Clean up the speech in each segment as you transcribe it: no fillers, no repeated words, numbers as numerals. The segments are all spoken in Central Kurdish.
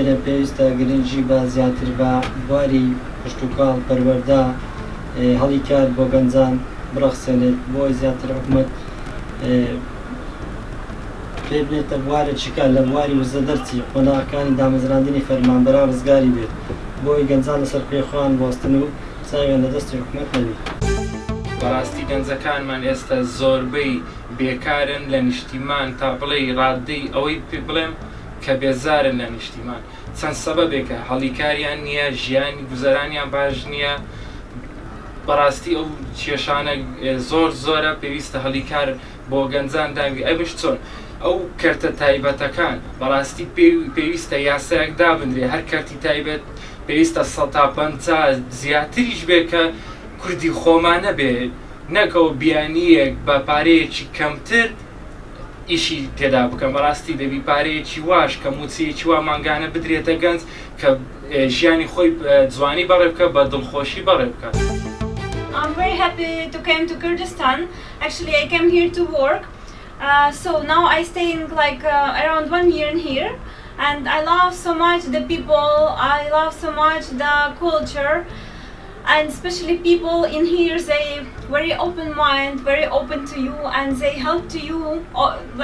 لێرە پێویستە گرنگی بە زیاتر بە بواری پشتوکاڵ پەروەردە هەڵی کار بۆ گەنجان بڕەخسێنێت بۆی زیاتر حکوومەت پێ بێتە بوارە چیکار لە بواری وزە دەرچی قۆناغەکانی دامەزراندنی فەرمانبەران ڕزگاری بێت بۆی گەنجان لەسەر پێخوان بۆستن و ساویان لە دەستی حکوومەت نەبێت. بەڕاستی گەنجەکانمان ئێستا زۆربەی بێکارن لە نیشتیمان تا بڵێ ڕادەی ئەوەی پێ بڵێم کە بێزارن لە نیشتیمان چەند سەبەبێکە هەڵیکاریان نییە ژیانی گوزەرانیان باش نییە بەڕاستی ئەو کێشانە زۆرە پێویستە هەڵیکار بۆ گەنجان داوی ئەوش چۆن ئەو کەرتە تایبەتەکان بەڕاستی پێویستە یاسایەک دابدرێ هەر کەرتی تایبەت پێویستە 150 زیاتریش بێ کە کوردی خۆمانە بێت نەکەوە بیانیەک بە پارەیەکی کەمتر ئیشی تێدا بکەم بەڕاستی دەبی پارەیەکی واش کە موچەیەکی وا ماگانە بدرێتە گەنج کە ژیانی خۆی جوانی بەڕێ بکە بە دڵخۆشی بەڕێ بکات. I'm very happy to come to Kurdistan. Actually, I came here to work. So now I staying like around 1 year in here, and I love so much the people. I love so much the culture, and especially people in here. They very open mind, very open to you, and they help to you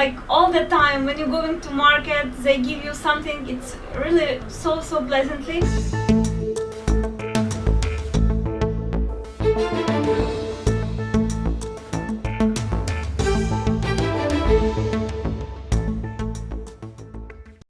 like all the time. When you're going to market, they give you something. It's really so pleasantly.